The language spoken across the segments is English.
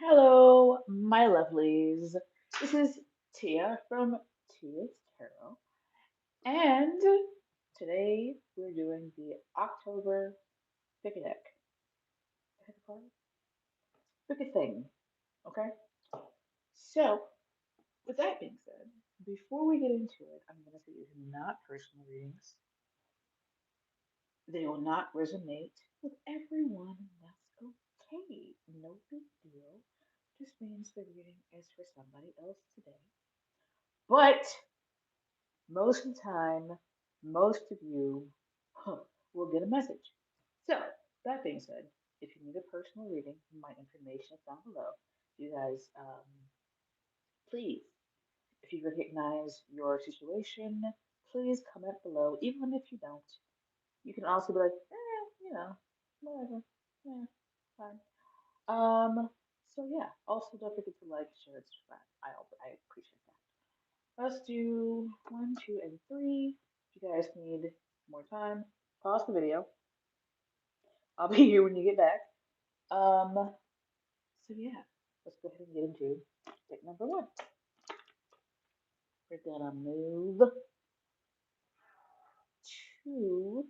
Hello, my lovelies. This is Tia from Tia's Tarot, and today we're doing the October pick a deck. Pick a card? Pick a thing, okay? So, with that being said, before we get into it, I'm going to say these are not personal readings. They will not resonate with everyone, and that's okay. No big deal. Just means the reading is for somebody else today. But most of the time, most of you will get a message. So, that being said, if you need a personal reading, my information is down below. You guys, please, if you recognize your situation, please comment below. Even if you don't, you can also be like, whatever, yeah, fine. Um, so yeah. Also, don't forget to like, share, and subscribe. I appreciate that. Let's do one, two, and three. If you guys need more time, pause the video. I'll be here when you get back. So yeah, let's go ahead and get into deck number one. We're gonna move two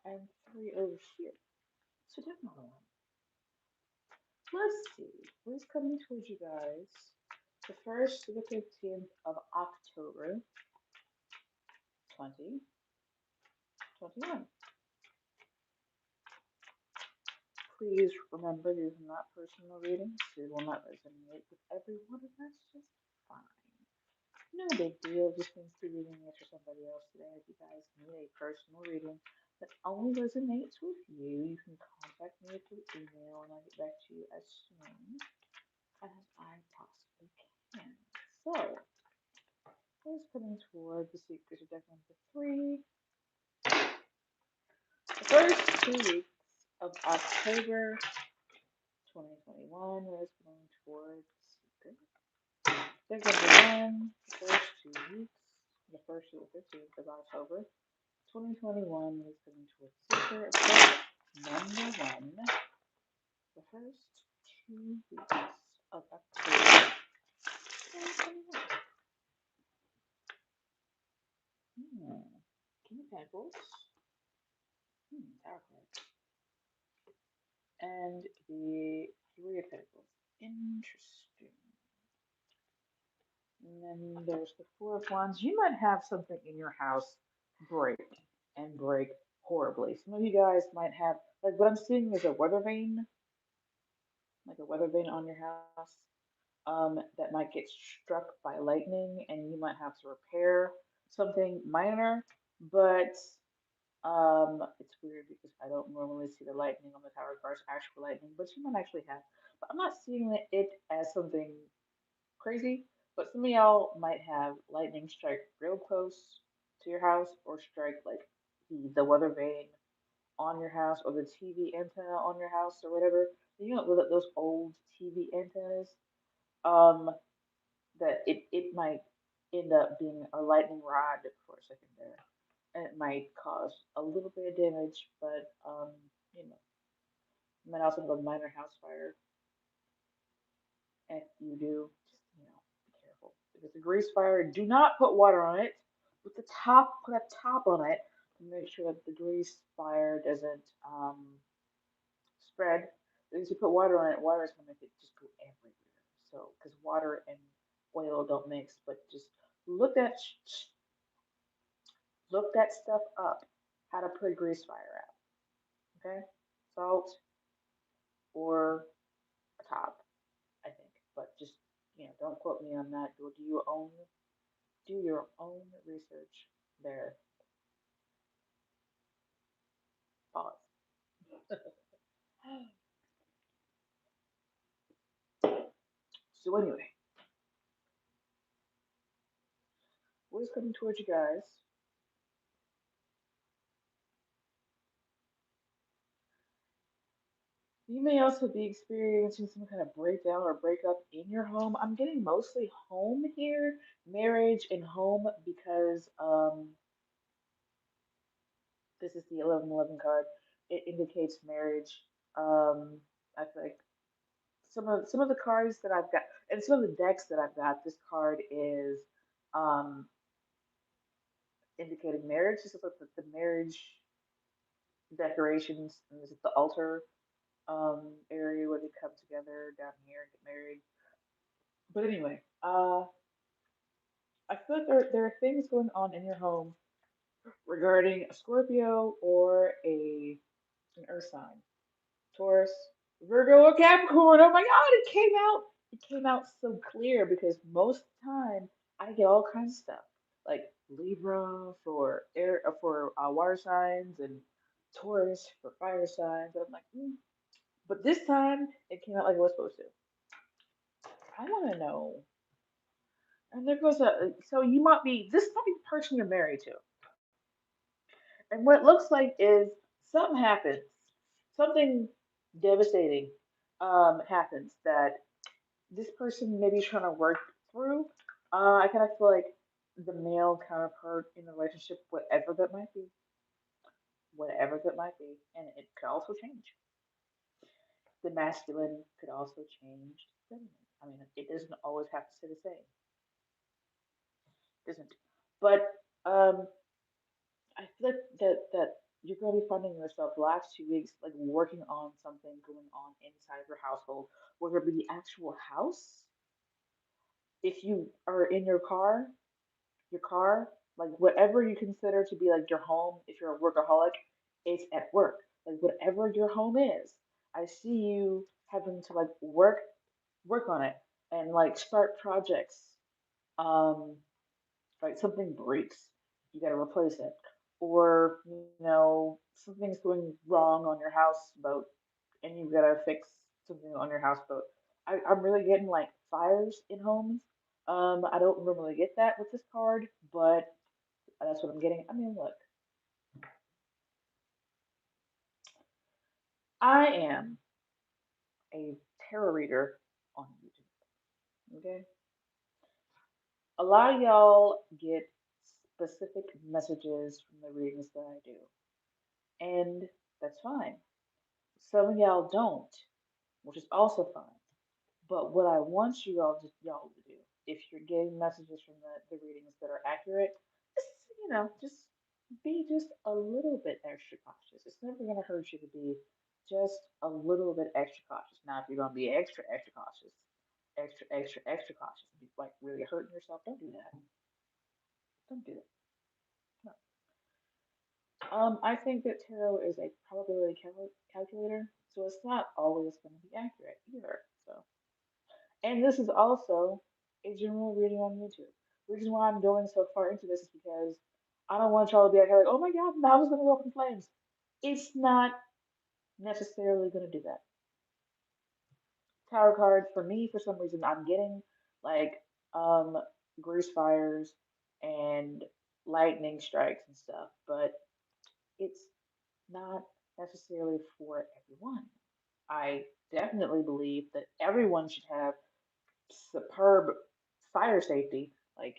and three over here. So deck number one. Let's see what's coming towards you guys. The first to the 15th of October, 2021. Please remember these are not personal readings. They will not resonate with everyone, and that's just fine. No big deal. Just means the reading is for somebody else today. If you guys need a personal reading that only resonates with you, you can contact me through email, and I'll get back to you as soon as I possibly can. So, what is coming toward the secret of deck number three? The first 2 weeks of October 2021 is going towards secret. Deck number one, the first 2 weeks, the first to the 15th of October 2021 is going towards secret. Number one, the first 2 weeks of October 2021. King of Pentacles, Tower card, and the Three of Pentacles. Interesting. And then there's the Four of Wands. You might have something in your house break and break horribly. Some of you guys might have, like what I'm seeing is a weather vane, like a weather vane on your house, that might get struck by lightning, and you might have to repair something minor. But it's weird because I don't normally see the lightning on the tower cards, actual lightning, but you might actually have. But I'm not seeing it as something crazy, but some of y'all might have lightning strike real close to your house or strike like the weather vane on your house or the TV antenna on your house or whatever. You know those old TV antennas. Um, that it might end up being a lightning rod for a second there, and it might cause a little bit of damage, but you know, you might also have a minor house fire. If you do, just be careful. If it's a grease fire, do not put water on it. Put a top on it to make sure that the grease fire doesn't spread. Because you put water on it, water is gonna make it just go everywhere. So, because water and oil don't mix, but just look at look that stuff up. How to put a grease fire out. Okay, salt or a top, I think. But just don't quote me on that. Go do your own research there. Pause. So anyway, what is coming towards you guys? You may also be experiencing some kind of breakdown or breakup in your home. I'm getting mostly home here, marriage and home, because this is the 1111 card. It indicates marriage. I feel like some of the cards that I've got and some of the decks that I've got. This card is um, indicating marriage. This is like the marriage decorations, and this is the altar area where they come together down here and get married. But anyway, I feel like there are things going on in your home regarding a Scorpio or an Earth sign, Taurus, Virgo, or Capricorn. Oh my God, it came out. It came out so clear because most of the time I get all kinds of stuff like Libra for air for water signs and Taurus for fire signs. I'm like, but this time it came out like it was supposed to. I want to know. And there goes a. So you might be. This might be the person you're married to. And what it looks like is something happens, something devastating happens that this person may be trying to work through. I kind of feel like the male counterpart in the relationship, whatever that might be, and it could also change. The masculine could also change the feminine. I mean, it doesn't always have to stay the same, doesn't. But um, I feel like that you're going to be finding yourself the last 2 weeks like working on something going on inside of your household, whether it be the actual house, if you are in your car, like whatever you consider to be like your home, if you're a workaholic, it's at work. Like whatever your home is, I see you having to like work on it and like start projects. Um, like something breaks, you got to replace it, or something's going wrong on your houseboat, and you got to fix something on your houseboat. I'm really getting like fires in homes. I don't normally get that with this card, but that's what I'm getting. I mean, look, I am a tarot reader on YouTube. Okay, a lot of y'all get specific messages from the readings that I do, and that's fine. Some of y'all don't, which is also fine. But what I want y'all to do, if you're getting messages from the readings that are accurate, just be just a little bit extra cautious. It's never gonna hurt you to be just a little bit extra cautious. Now, if you're gonna be extra, extra cautious, extra cautious, and be like really hurting yourself, don't do that. Don't do that. No. I think that tarot is a probability calculator, so it's not always going to be accurate either. So, and this is also a general reading on YouTube. The reason why I'm going so far into this is because I don't want y'all to be like, oh my God, the house is going to go up in flames. It's not necessarily going to do that. Tower cards for me, for some reason, I'm getting like um grease fires and lightning strikes and stuff, but it's not necessarily for everyone. I definitely believe that everyone should have superb fire safety. Like,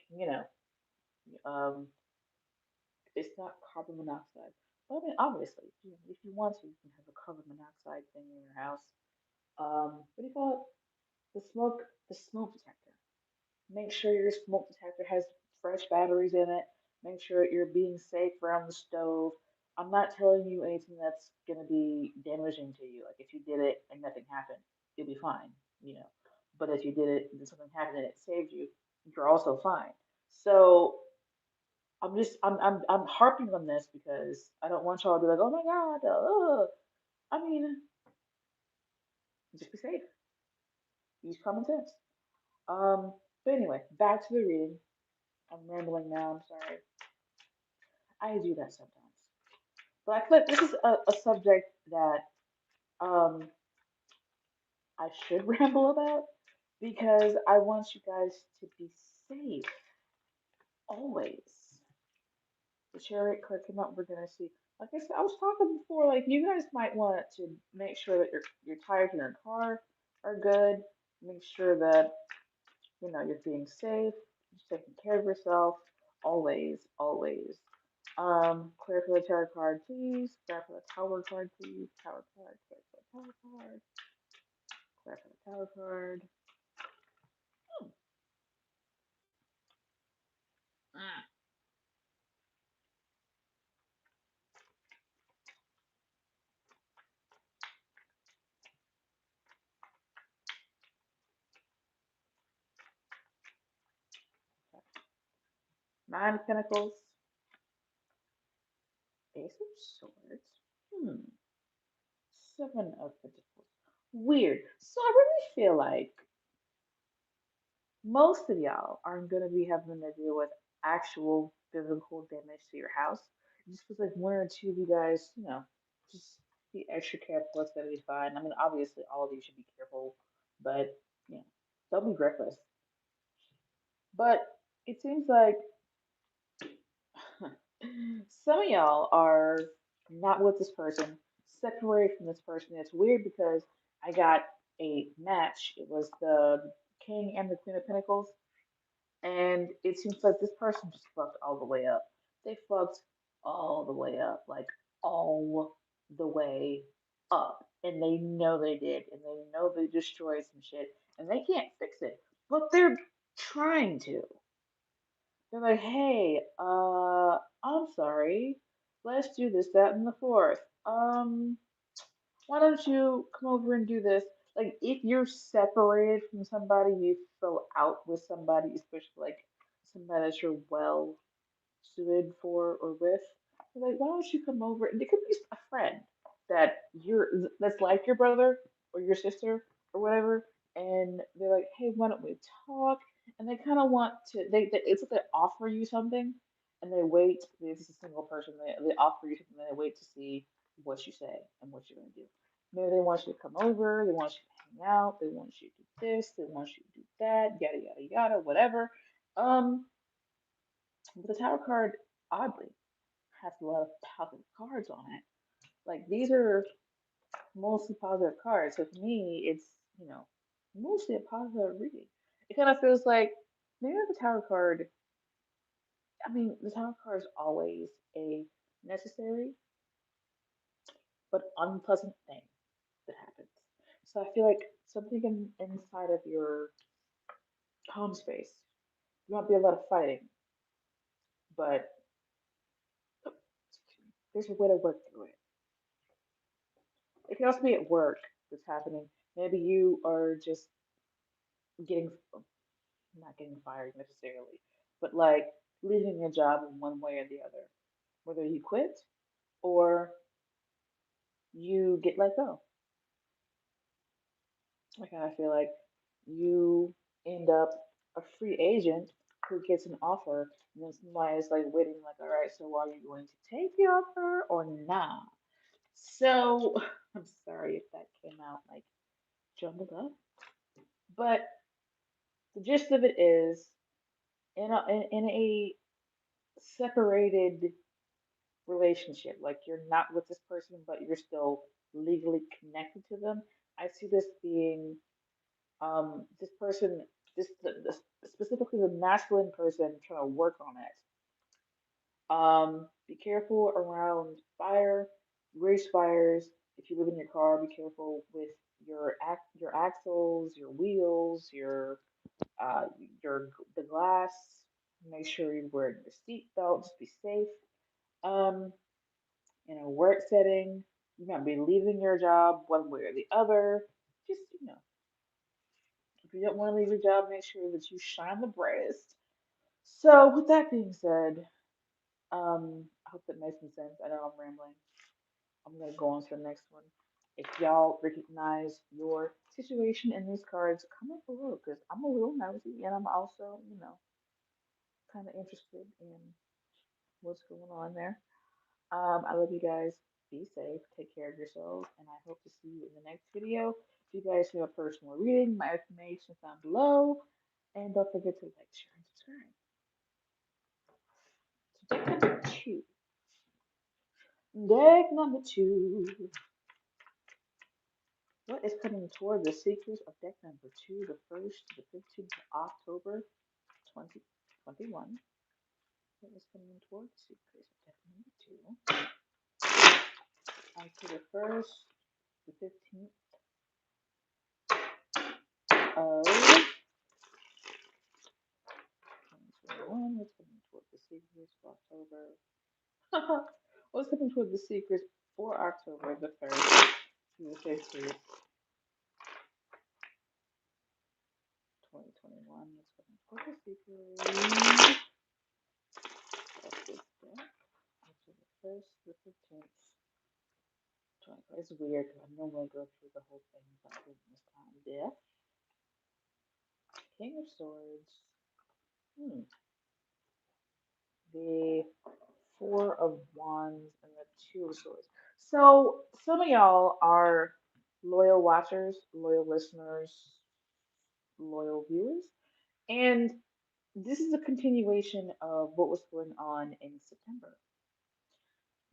um, it's not carbon monoxide. Well, I mean, obviously, if you want to, you can have a carbon monoxide thing in your house. What do you call it? The smoke detector. Make sure your smoke detector has fresh batteries in it. Make sure you're being safe around the stove. I'm not telling you anything that's going to be damaging to you. Like if you did it and nothing happened, you'll be fine, you know. But if you did it and something happened and it saved you, you're also fine. So I'm harping on this because I don't want y'all to be like, oh my God, I mean, just be safe. Use common sense. Um, but anyway, back to the reading. I'm rambling now. I'm sorry. I do that sometimes. But I feel like this is a subject that um, I should ramble about because I want you guys to be safe always. The chariot card came out. We're gonna see. Like I said, I was talking before. Like you guys might want to make sure that your tires in your car are good. Make sure that you're being safe, you're taking care of yourself. Always, always. Clear for the tarot card, please. Clear for the tower card, please. Tower card, clear for the tower card, clear for the Tower card. Hmm. Ah, Nine of Pentacles. Ace of Swords. Hmm. Seven of Pentacles. Weird. So I really feel like most of y'all aren't going to be having to deal with actual physical damage to your house. It just feels like one or two of you guys, just be extra careful. It's going to be fine. I mean, obviously, all of you should be careful, but, you know, don't be reckless. But it seems like some of y'all are not with this person, separated from this person. It's weird because I got a match. It was the King and the Queen of Pentacles. And it seems like this person just fucked all the way up. They fucked all the way up, like all the way up. And they know they did. And they know they destroyed some shit. And they can't fix it. But they're trying to. They're like, hey, I'm sorry. Let's do this, that, and the fourth. Why don't you come over and do this? Like, if you're separated from somebody, you fell out with somebody, especially like somebody that you're well suited for or with. They're like, why don't you come over? And it could be a friend that that's like your brother or your sister or whatever. And they're like, hey, why don't we talk? And they kind of want to. It's like they offer you something, and they wait. This is a single person. They offer you something, and they wait to see what you say and what you're gonna do. Maybe they want you to come over. They want you to hang out. They want you to do this. They want you to do that. Yada yada yada. Whatever. Um, but the Tower card, oddly, has a lot of positive cards on it. Like these are mostly positive cards. So for me, it's mostly a positive reading. It kind of feels like maybe the Tower card. I mean, the Tower card is always a necessary but unpleasant thing that happens. So I feel like something inside of your home space, you might be a lot of fighting, but there's a way to work through it. It can also be at work that's happening. Maybe you are just getting, not getting fired necessarily, but like leaving a job in one way or the other. Whether you quit or you get let go. Like I feel like you end up a free agent who gets an offer, and then somebody is like waiting, like, all right, so are you going to take the offer or not? So I'm sorry if that came out like jumbled up, but the gist of it is in a separated relationship, like you're not with this person, but you're still legally connected to them. I see this being this person, this specifically the masculine person trying to work on it. Be careful around fire, grease fires. If you live in your car, be careful with your axles, your wheels, uh, the glass. Make sure you're wearing your seatbelt. Just be safe. Um, in a work setting, you might be leaving your job one way or the other. Just if you don't want to leave your job, make sure that you shine the brightest. So, with that being said, I hope that makes some sense. I know I'm rambling. I'm gonna go on to the next one. If y'all recognize your situation in these cards, comment below because I'm a little nosy and I'm also, kind of interested in what's going on there. I love you guys. Be safe. Take care of yourselves, and I hope to see you in the next video. If you guys have a personal reading, my information is down below, and don't forget to like, share, and subscribe. So deck number two. Deck number two. What is coming toward the secrets of deck number two, the 1st to the 15th of October 2021? What is coming toward the secrets of deck number two? October 1st, the 15th. of 2021. What's coming toward the secrets for October? What's coming toward the secrets for October the 3rd through the 15th, 2021? What's coming toward the secrets? That's this deck. October 1st to the 15th. It's weird because I normally go through the whole thing, but I didn't this time. Death, King of Swords, hmm. the Four of Wands, and the Two of Swords. So some of y'all are loyal watchers, loyal listeners, loyal viewers, and this is a continuation of what was going on in September.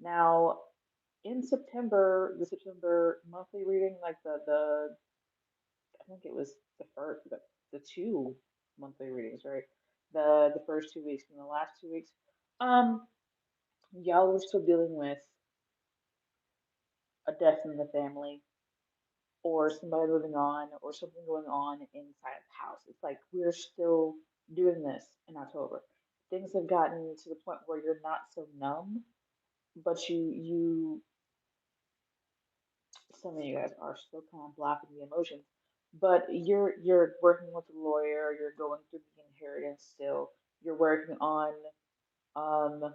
Now, in September, the September monthly reading, like the I think it was the two monthly readings, right? The first 2 weeks and the last 2 weeks. Um, y'all were still dealing with a death in the family or somebody moving on or something going on inside the house. It's like we're still doing this in October. Things have gotten to the point where you're not so numb, but you some of you guys are still kind of blocking the emotions. But you're working with a lawyer, you're going through the inheritance still, you're working on um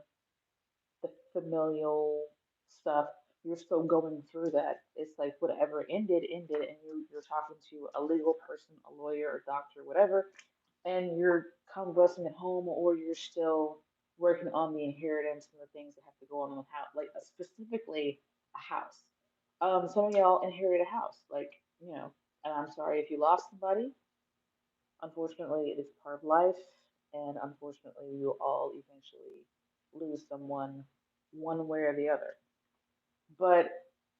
the familial stuff, you're still going through that. It's like whatever ended, and you're talking to a legal person, a lawyer, a doctor, whatever, and you're convalescing at home, or you're still working on the inheritance and the things that have to go on in the house, like specifically a house. Some of y'all inherit a house, like and I'm sorry if you lost somebody. Unfortunately, it is part of life, and unfortunately, we will all eventually lose someone one way or the other. But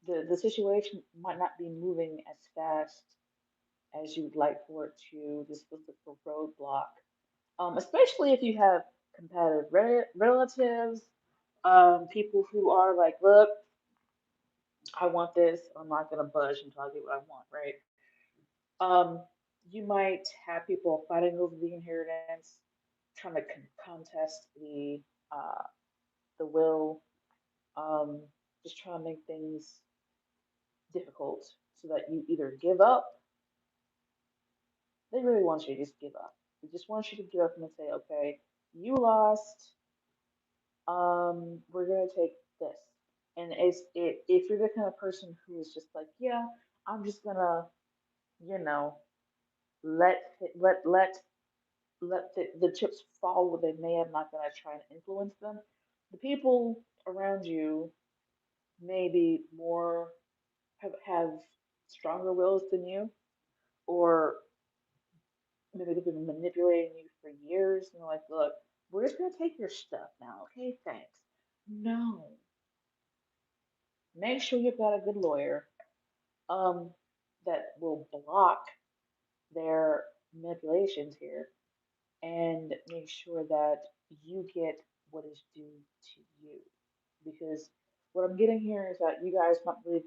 the situation might not be moving as fast as you'd like for it to. This was the roadblock, especially if you have competitive relatives, people who are like, look, I want this. I'm not gonna budge until I get what I want, right? Um, you might have people fighting over the inheritance, trying to contest uh, the will, um, just trying to make things difficult so that you either give up. They really want you to just give up. They just want you to give up and say, okay, you lost. We're gonna take this. And if you're the kind of person who is just like, yeah, I'm just gonna, you know, let let let let the chips fall where they may. I'm not going to try and influence them. The people around you may be more have stronger wills than you, or maybe they've been manipulating you for years. And they're like, look, we're just going to take your stuff now, okay? Thanks. No, make sure you've got a good lawyer um, that will block their manipulations here and make sure that you get what is due to you. Because what I'm getting here is that you guys might be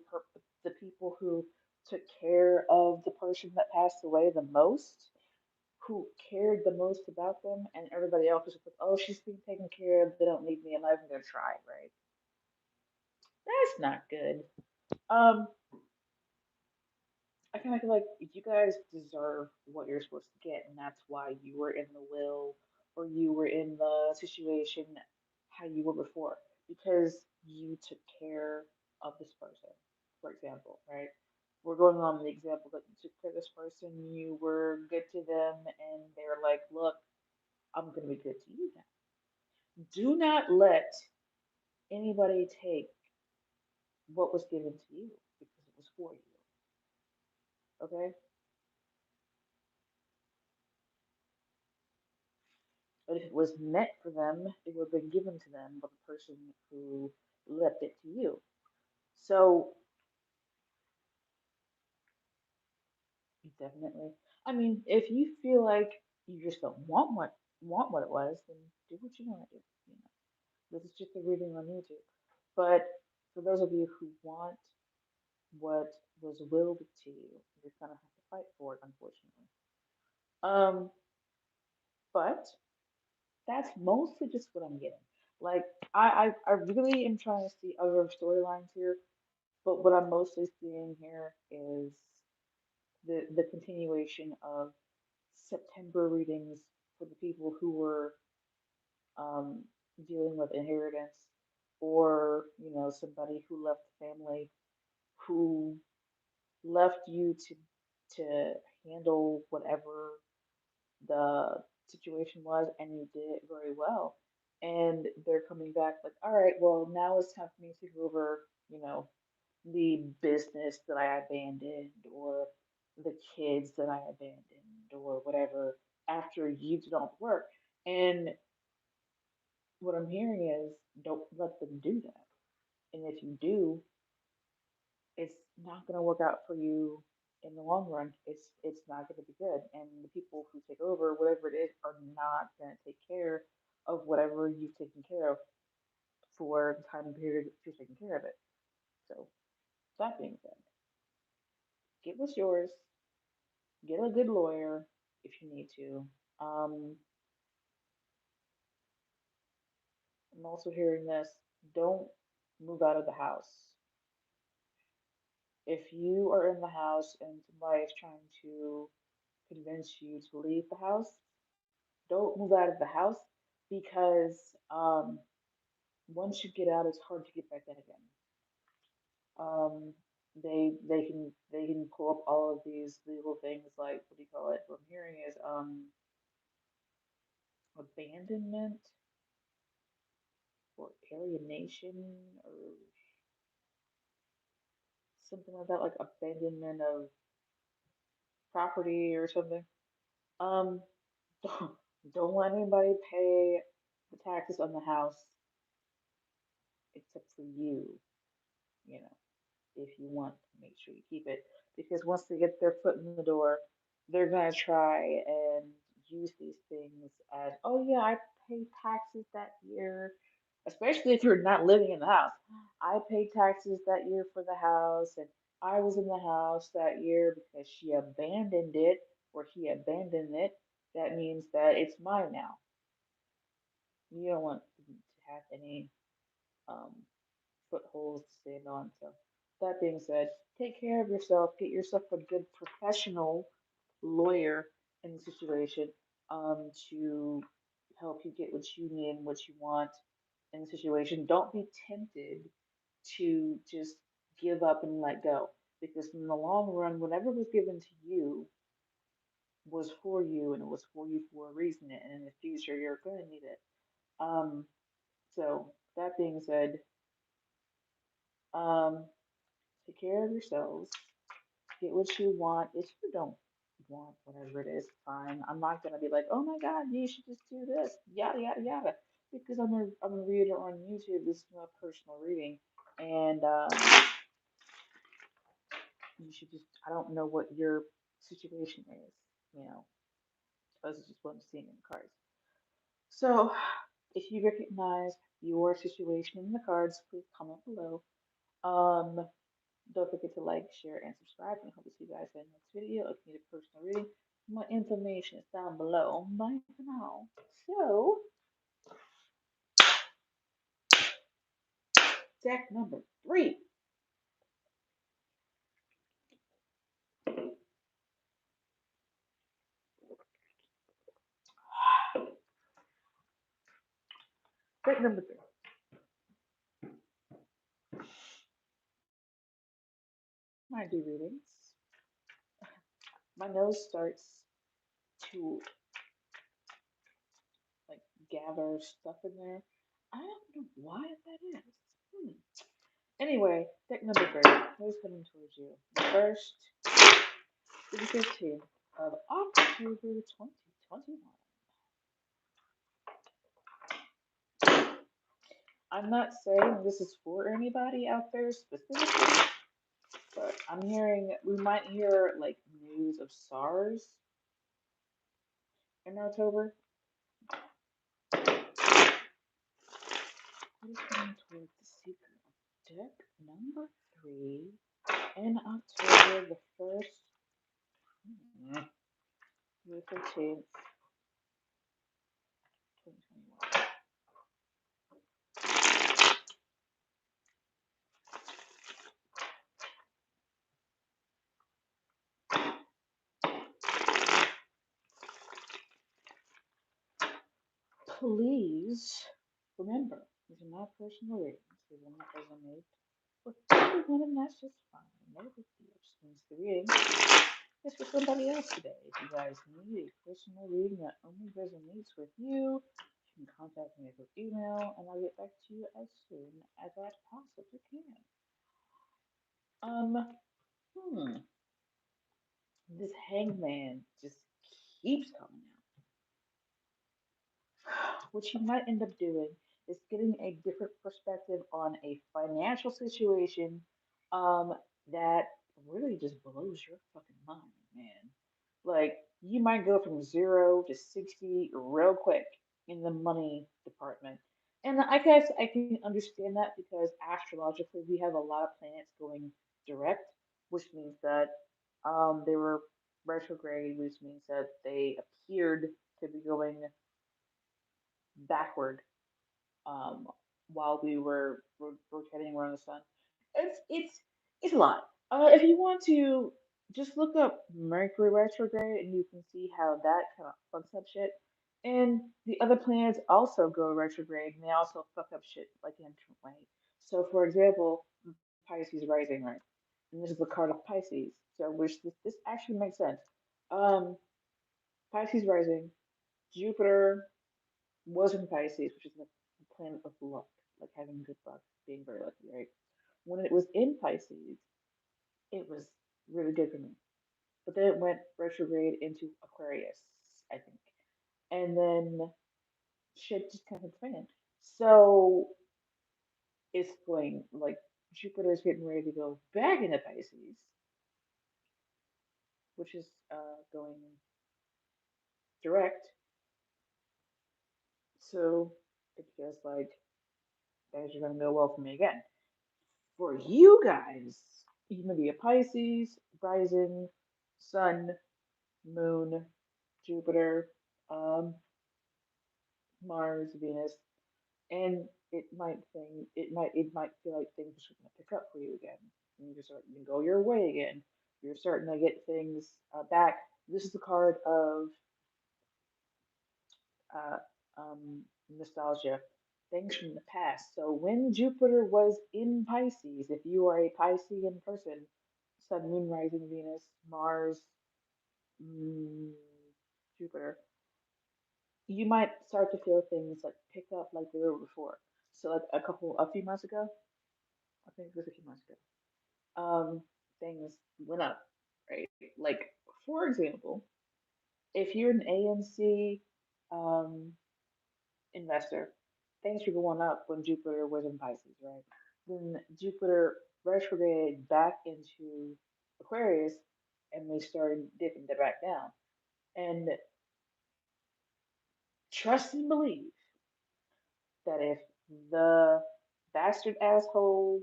the people who took care of the person that passed away the most, who cared the most about them, and everybody else is like, oh, she's being taken care of, they don't need me, I'm not even gonna try, right? That's not good. Um, I kind of feel like you guys deserve what you're supposed to get, and that's why you were in the will or you were in the situation how you were before, because you took care of this person, for example, right? We're going on the example that you took care of this person, you were good to them, and they're like, look, I'm going to be good to you now. Do not let anybody take what was given to you because it was for you, okay? But if it was meant for them, it would have been given to them by the person who left it to you. So definitely, I mean, if you feel like you just don't want what it was, then do what you want to do. You know, this is just a reading on YouTube. But for those of you who want what was willed to you, you're gonna have to fight for it, unfortunately. Um, but that's mostly just what I'm getting. Like I really am trying to see other storylines here, but what I'm mostly seeing here is the continuation of September readings for the people who were um, dealing with inheritance, or somebody who left the family, who left you to handle whatever the situation was, and you did it very well. And they're coming back like, all right, well, now it's time for me to take over, you know, the business that I abandoned, or the kids that I abandoned, or whatever, after you did all the work. And what I'm hearing is, don't let them do that. And if you do, it's not going to work out for you in the long run. It's not going to be good. And the people who take over, whatever it is, are not going to take care of whatever you've taken care of for the time period that you're taking care of it. So that being said, get what's yours. Get a good lawyer if you need to. Um, I'm also hearing this. Don't move out of the house. If you are in the house and somebody is trying to convince you to leave the house, don't move out of the house, because once you get out, it's hard to get back in again. Um, they can pull up all of these legal things, like, what do you call it? What I'm hearing is abandonment or alienation, or something like that, like abandonment of property or something. Um, don't, don't let anybody pay the taxes on the house except for you. You know, if you want to make sure you keep it. Because once they get their foot in the door, they're going to try and use these things as, oh, yeah, I paid taxes that year, especially if you're not living in the house. I paid taxes that year for the house, and I was in the house that year because she abandoned it, or he abandoned it. That means that it's mine now. You don't want to have any um, footholds to stand on. So, that being said, take care of yourself. Get yourself a good professional lawyer in the situation, to help you get what you need and what you want in the situation. Don't be tempted to just give up and let go, because in the long run, whatever was given to you was for you, and it was for you for a reason. And in the future, you're going to need it. Um, so, that being said, um, take care of yourselves. Get what you want. If you don't want whatever it is, fine. I'm not gonna be like, oh my God, you should just do this, yada yada yada, because I'm a reader on YouTube. This is my personal reading, and you should just. I don't know what your situation is. You know, this is just what I'm seeing in the cards. So, if you recognize your situation in the cards, please comment below. Um, Don't forget to like, share, and subscribe. And I hope to see you guys in the next video. If you need a personal reading, my information is down below. Bye for now. So, deck number 3. Deck number 3. I do readings. My nose starts to like gather stuff in there. I don't know why that is. Anyway, deck number 3. Who's coming towards you? The first to the 15th of October 2021. I'm not saying this is for anybody out there specifically, but I'm hearing we might hear like news of SARS in October. What is coming towards the secret of deck number 3 in October the 1st? May 15th, 2021. Please remember, these are not personal readings. They will not resonate with everyone, and that's just fine. No big deal. Just means the reading is for somebody else today. If you guys need a personal reading that only resonates with you, you can contact me through email, and I'll get back to you as soon as I possibly can. Um, hmm, this hangman just keeps coming out. What you might end up doing is getting a different perspective on a financial situation um, that really just blows your fucking mind, man. Like, you might go from 0 to 60 real quick in the money department. And I guess I can understand that because astrologically we have a lot of planets going direct, which means that they were retrograde, which means that they appeared to be going backward um, while we were rotating around the sun. It's a lot. If you want to just look up Mercury retrograde, and you can see how that kind of fucks up shit. And the other planets also go retrograde, and they also fuck up shit like in a different way. So, for example, Pisces rising, right? And this is the card of Pisces. So, which this actually makes sense. Um, Pisces rising, Jupiter was in Pisces, which is the planet of luck, like having good luck, being very lucky, right? When it was in Pisces, it was really good for me. But then it went retrograde into Aquarius, I think. And then shit just kind of expanded. So it's going like Jupiter's getting ready to go back into Pisces, which is going direct. So it feels like things are going to go well for me again. For you guys, you may be a Pisces, rising, sun, moon, Jupiter, um, Mars, Venus, and it might feel like things are going to pick up for you again. And you're starting to go your way again. You're starting to get things back. This is the card of uh, nostalgia, things from the past. So when Jupiter was in Pisces, if you are a Piscean person, Sun, Moon, Rising, Venus, Mars, mm, Jupiter, you might start to feel things like pick up like they were before. So like a few months ago, I think it was a few months ago, things went up, right? Like for example, if you're an AMC um, investor, things were going up when Jupiter was in Pisces, right? Then Jupiter retrograded back into Aquarius and they started dipping it back down. And trust and believe that if the bastard asshole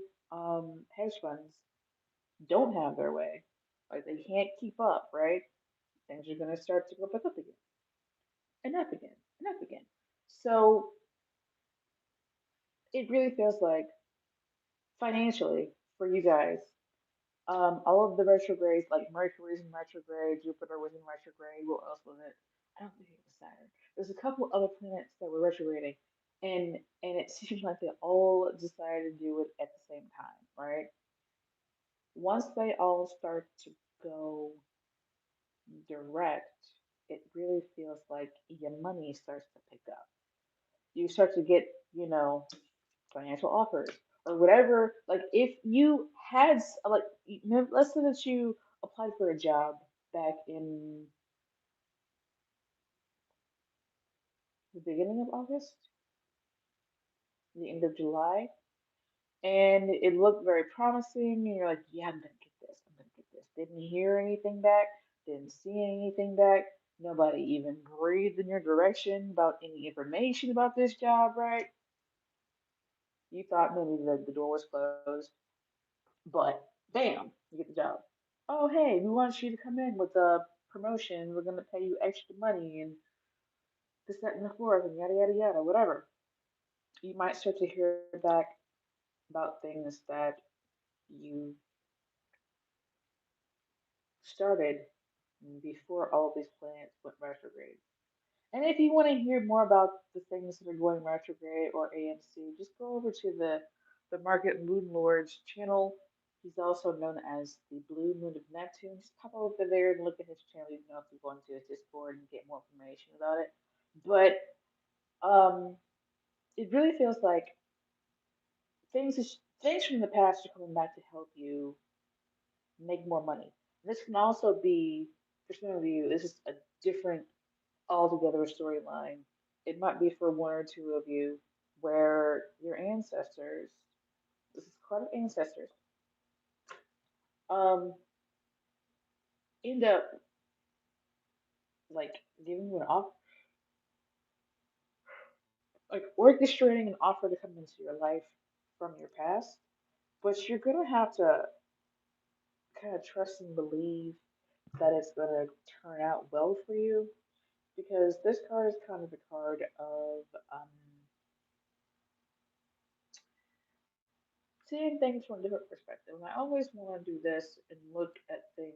hedge funds don't have their way, like they can't keep up, right? Things are going to start to go back up again and up again and up again. So it really feels like financially for you guys, all of the retrogrades, like Mercury's in retrograde, Jupiter was in retrograde. What else was it? I don't think it was Saturn. There's a couple other planets that were retrograding, and it seems like they all decided to do it at the same time, right? Once they all start to go direct, it really feels like your money starts to pick up. You start to get, financial offers or whatever. Like if you had let's say that you applied for a job back in the beginning of August, the end of July, and it looked very promising, and you're like, yeah, I'm gonna get this. I'm gonna get this. Didn't hear anything back. Didn't see anything back. Nobody even breathed in your direction about any information about this job, right? You thought maybe the door was closed, but bam, you get the job. Oh, hey, we want you to come in with a promotion. We're gonna pay you extra money and this, that, and the fourth, and yada yada yada, whatever. You might start to hear back about things that you started before all of these planets went retrograde. And if you want to hear more about the things that are going retrograde or AMC, just go over to the Market Moon Lord's channel. He's also known as the Blue Moon of Neptune. Just pop over there and look at his channel. You know if you go into his Discord and get more information about it. But it really feels like things from the past are coming back to help you make more money. This can also be, for some of you, this is a different altogether storyline. It might be for one or two of you where your ancestors, this is called ancestors, um, end up like giving you an offer, like orchestrating an offer to come into your life from your past. But you're gonna have to kind of trust and believe that it's gonna turn out well for you because this card is kind of a card of seeing things from a different perspective. And I always want to do this and look at things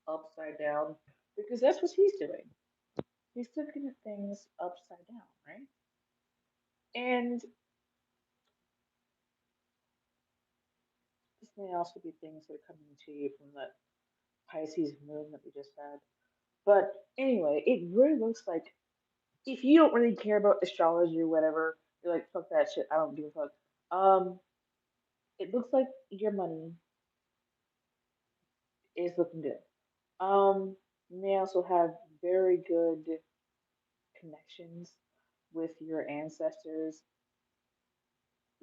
upside down because that's what he's doing. He's looking at things upside down, right? And this may also be things that are coming to you from the Pisces moon that we just had. But anyway, it really looks like if you don't really care about astrology or whatever, you're like, fuck that shit, I don't give a fuck. Um, it looks like your money is looking good. You may also have very good connections with your ancestors,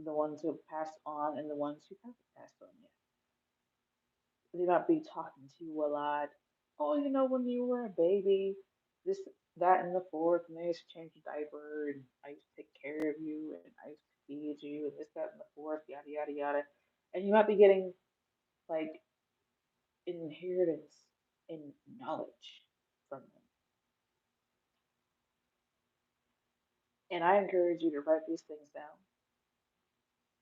the ones who have passed on and the ones who haven't passed on yet. They might be talking to you a lot. Oh, when you were a baby, this, that, and the fourth, and they used to change your diaper, and I used to take care of you, and I used to feed you, and this, that, and the fourth, yada, yada, yada. And you might be getting like inheritance in knowledge from them. And I encourage you to write these things down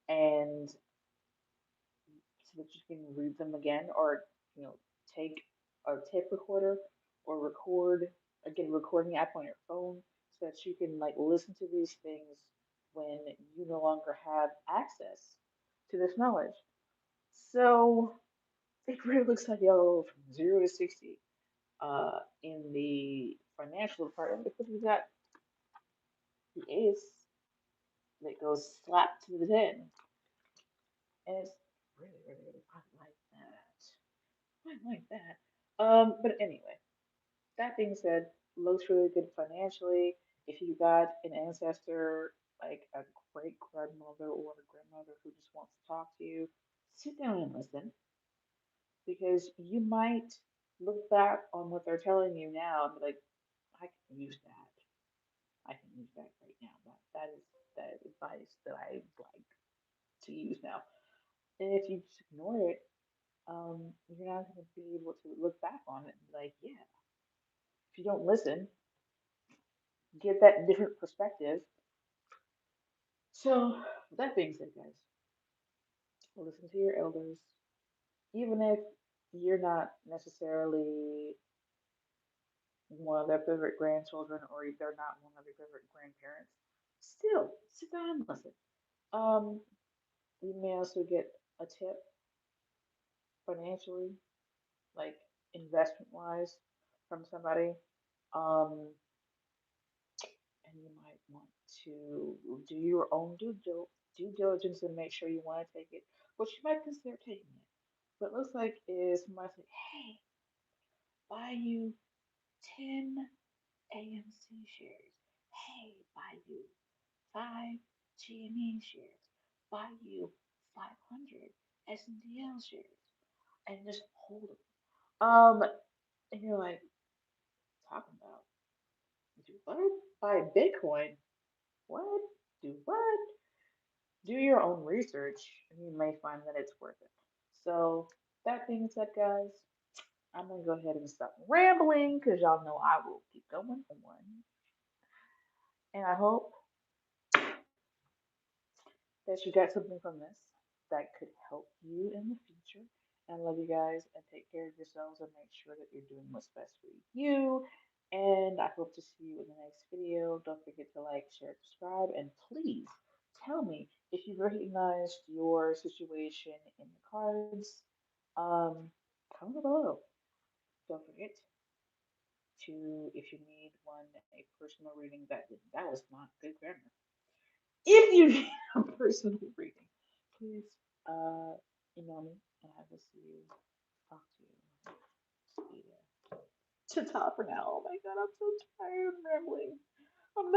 and so that you can read them again or you know take a tape recorder or record again recording app on your phone so that you can like listen to these things when you no longer have access to this knowledge. So it really looks like y'all from 0 to 60 in the financial department because we got the ace that goes slap to the 10. And it's really, really, really, I like that. I like that. But anyway, that being said, looks really good financially. If you got an ancestor, like a great grandmother or a grandmother who just wants to talk to you, sit down and listen because you might look back on what they're telling you now and be like, I can use that. I can use that right now. That is advice that I like to use now. And if you just ignore it, you're not going to be able to look back on it and be like, yeah, if you don't listen, get that different perspective. So, with that being said, guys, listen to your elders, even if you're not necessarily one of their favorite grandchildren or they're not one of your favorite grandparents. Still, sit down and listen. Um, you may also get a tip financially, like investment wise, from somebody. Um, and you might want to do your own due diligence and make sure you want to take it, but you might consider taking it. What it looks like is somebody say, hey, buy you 10 AMC shares. Hey, buy you 5 GME shares. Buy you 500 SNDL shares. And just hold them. And you're like, talking about, do what? Buy Bitcoin? What? Do what? Do your own research and you may find that it's worth it. So, that being said, guys, I'm gonna go ahead and stop rambling because y'all know I will keep going on. And I hope that you got something from this that could help you in the future. And I love you guys and take care of yourselves and make sure that you're doing what's best for you. And I hope to see you in the next video. Don't forget to like, share, subscribe, and please tell me if you recognized your situation in the cards. Comment below. Don't forget to, if you need one, a personal reading. That was not good grammar. If you need a personal reading, please email me and I will see you, talk to you later. To top for now. Oh my god, I'm so tired of rambling. I'm